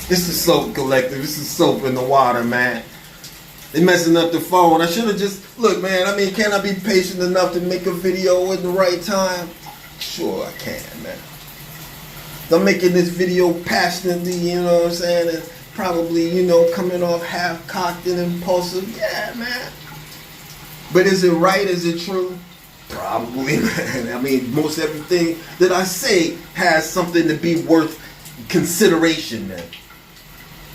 It's the soap collective. It's the soap in the water, man. They messing up the phone. I should have just, look, man, I mean, can I be patient enough to make a video at the right time? Sure I can, man. I'm making this video passionately, you know what I'm saying? And probably, you know, coming off half-cocked and impulsive. Yeah, man. But is it right? Is it true? Probably, man. I mean, most everything that I say has something to be worth consideration, man.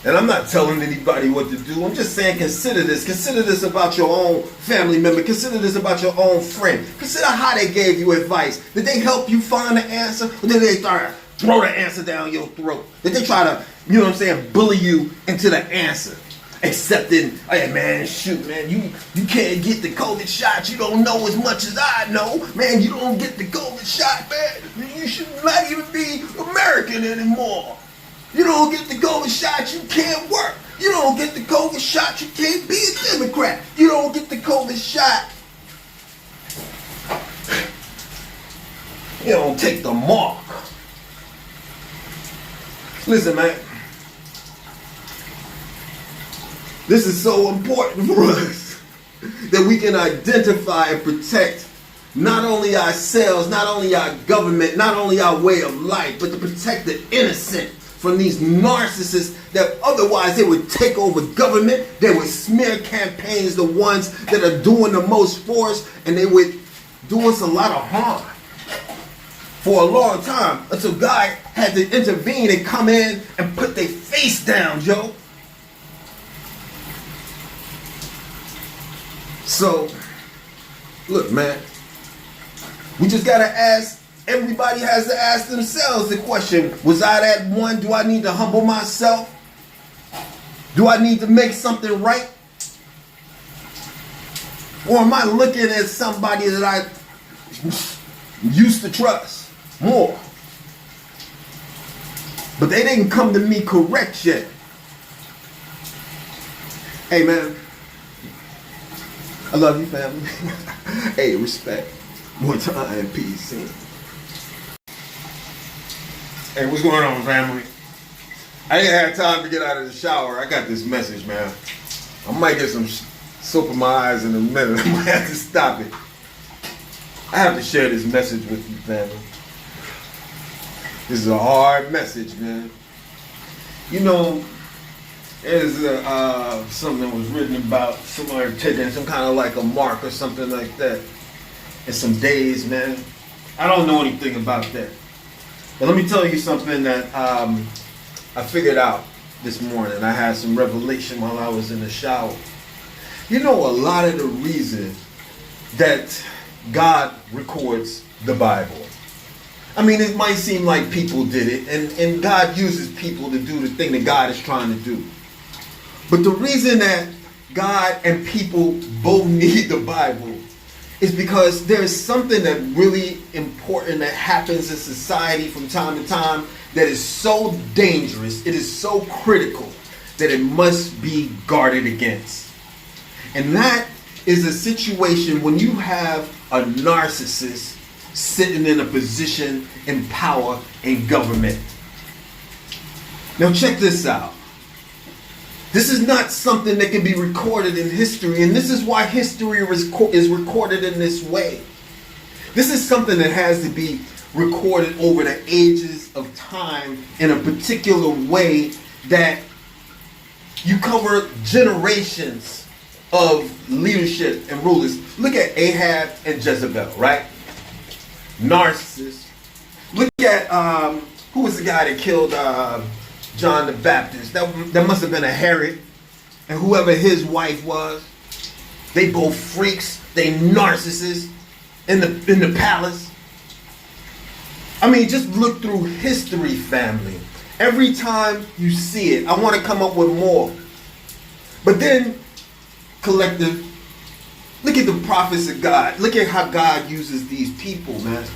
And I'm not telling anybody what to do. I'm just saying consider this. Consider this about your own family member. Consider this about your own friend. Consider how they gave you advice. Did they help you find the answer? Or did they throw the answer down your throat? Did they try to, you know what I'm saying, bully you into the answer? Accepting, hey man, shoot, man, you can't get the COVID shot. You don't know as much as I know. Man, you don't get the COVID shot, man. You should not even be American anymore. You don't get the COVID shot, you can't work. You don't get the COVID shot, you can't be a Democrat. You don't get the COVID shot, you don't take the mark. Listen, man. This is so important for us that we can identify and protect not only ourselves, not only our government, not only our way of life, but to protect the innocent from these narcissists that otherwise they would take over government, they would smear campaigns, the ones that are doing the most for us, and they would do us a lot of harm for a long time until God had to intervene and come in and put their face down, Joe. So, look, man, we just gotta ask. Everybody has to ask themselves the question, was I that one? Do I need to humble myself? Do I need to make something right? Or am I looking at somebody that I used to trust more? But they didn't come to me correct yet. Hey, man. I love you, family. Hey, respect. More time, peace. Hey, what's going on, family? I ain't had time to get out of the shower. I got this message, man. I might get some soap in my eyes in a minute. I might have to stop it. I have to share this message with you, family. This is a hard message, man. You know, there's something that was written about somebody taking some kind of like a mark or something like that in some days, man. I don't know anything about that. But let me tell you something that I figured out this morning. I had some revelation while I was in the shower. You know, a lot of the reason that God records the Bible. I mean, it might seem like people did it, and God uses people to do the thing that God is trying to do. But the reason that God and people both need the Bible is because there's something that really important that happens in society from time to time that is so dangerous, it is so critical that it must be guarded against. And that is a situation when you have a narcissist sitting in a position in power in government. Now check this out. This is not something that can be recorded in history, and this is why history is recorded in this way. This is something that has to be recorded over the ages of time in a particular way that you cover generations of leadership and rulers. Look at Ahab and Jezebel, right? Narcissists. Look at, who was the guy that killed John the Baptist? That must have been a Herod, and whoever his wife was. They both freaks. They narcissists in the palace. I mean, just look through history, family. Every time you see it, I want to come up with more. But then, collective, look at the prophets of God. Look at how God uses these people, man.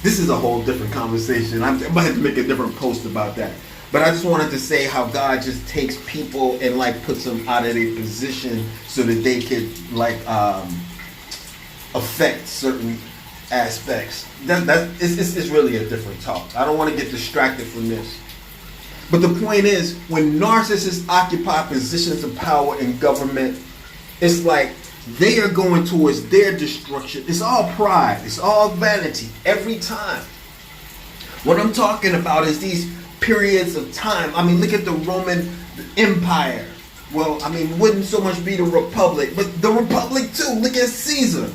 This is a whole different conversation. I might have to make a different post about that. But I just wanted to say how God just takes people and like puts them out of their position so that they could like affect certain aspects. It's really a different talk. I don't want to get distracted from this. But the point is, when narcissists occupy positions of power in government, it's like they are going towards their destruction. It's all pride. It's all vanity every time. What I'm talking about is these periods of time. I mean, look at the Roman Empire. Well, I mean, it wouldn't so much be the Republic, but the Republic too. Look at Caesar.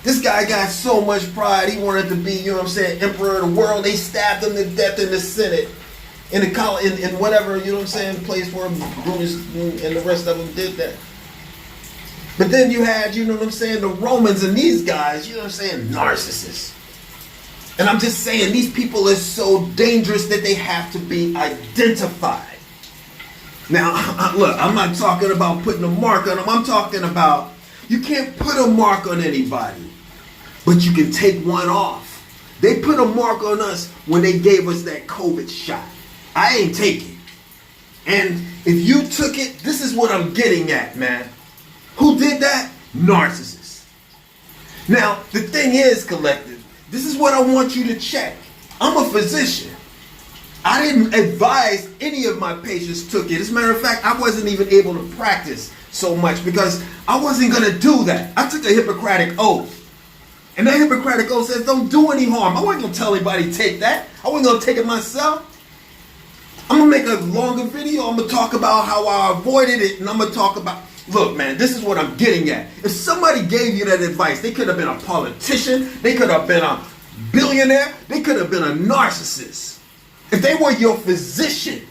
This guy got so much pride. He wanted to be, you know what I'm saying, emperor of the world. They stabbed him to death in the Senate, in the college, in whatever, you know what I'm saying, place where Brutus and the rest of them did that. But then you had, you know what I'm saying, the Romans and these guys, you know what I'm saying, narcissists. And I'm just saying, these people are so dangerous that they have to be identified. Now, look, I'm not talking about putting a mark on them. I'm talking about you can't put a mark on anybody, but you can take one off. They put a mark on us when they gave us that COVID shot. I ain't take it. And if you took it, this is what I'm getting at, man. Who did that? Narcissists. Now, the thing is, collective, this is what I want you to check. I'm a physician. I didn't advise any of my patients took it. As a matter of fact, I wasn't even able to practice so much because I wasn't going to do that. I took the Hippocratic Oath. And that Hippocratic Oath says don't do any harm. I wasn't going to tell anybody to take that. I wasn't going to take it myself. I'm going to make a longer video. I'm going to talk about how I avoided it. And I'm going to talk about, look, man, this is what I'm getting at. If somebody gave you that advice, they could have been a politician. They could have been a billionaire. They could have been a narcissist. If they were your physician,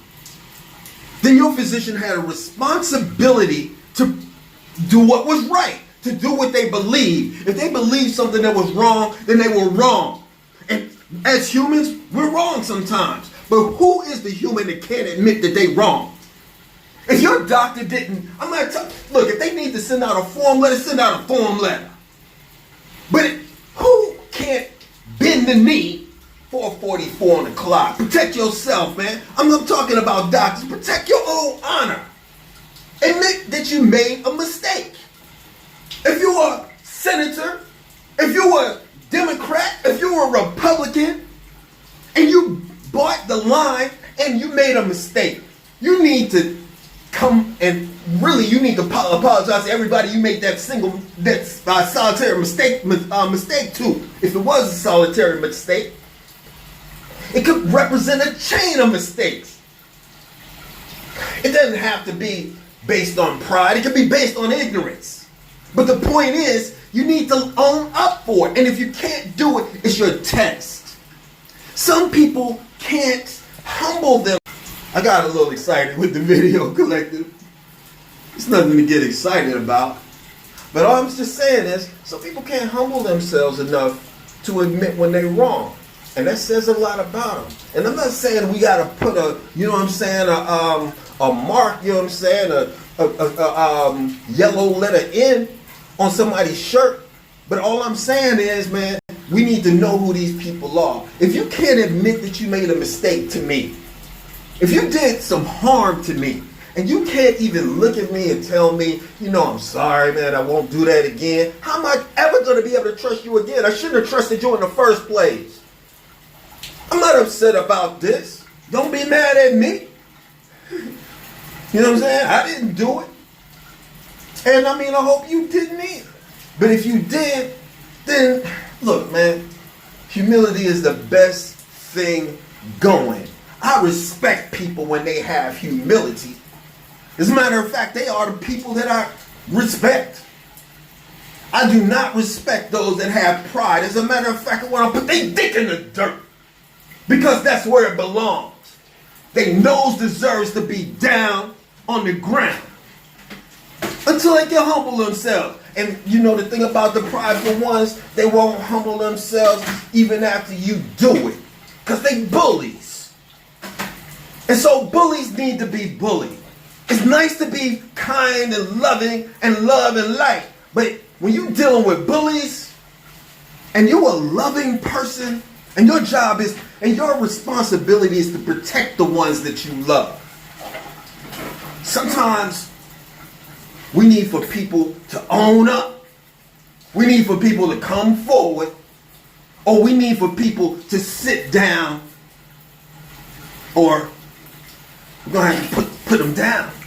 then your physician had a responsibility to do what was right, to do what they believe. If they believed something that was wrong, then they were wrong. And as humans, we're wrong sometimes. But who is the human that can't admit that they wrong? If your doctor didn't, I'm not look, if they need to send out a form letter, send out a form letter. But who can't bend the knee for 44 on the clock? Protect yourself, man. I'm not talking about doctors. Protect your own honor. Admit that you made a mistake. If you were a senator, if you were a Democrat, if you were a Republican, and you bought the line and you made a mistake, you need to come and really, you need to apologize to everybody you made that solitary mistake to. If it was a solitary mistake, it could represent a chain of mistakes. It doesn't have to be based on pride. It could be based on ignorance. But the point is, you need to own up for it. And if you can't do it, it's your test. Some people can't humble them. I got a little excited with the video, collective. It's nothing to get excited about. But all I'm just saying is, some people can't humble themselves enough to admit when they're wrong. And that says a lot about them. And I'm not saying we got to put a, you know what I'm saying, a mark, you know what I'm saying, a yellow letter N on somebody's shirt. But all I'm saying is, man, we need to know who these people are. If you can't admit that you made a mistake to me, if you did some harm to me, and you can't even look at me and tell me, you know, I'm sorry, man, I won't do that again, how am I ever going to be able to trust you again? I shouldn't have trusted you in the first place. I'm not upset about this. Don't be mad at me. You know what I'm saying? I didn't do it. And I mean, I hope you didn't either. But if you did, then look, man, humility is the best thing going. I respect people when they have humility. As a matter of fact, they are the people that I respect. I do not respect those that have pride. As a matter of fact, I want to put their dick in the dirt. Because that's where it belongs. Their nose deserves to be down on the ground. Until they can humble themselves. And you know the thing about the prideful ones, they won't humble themselves even after you do it. Because they bullies. And so bullies need to be bullied. It's nice to be kind and loving and love and light. But when you're dealing with bullies and you're a loving person and your job is, and your responsibility is to protect the ones that you love. Sometimes we need for people to own up. We need for people to come forward. Or we need for people to sit down or We're gonna have to put them down.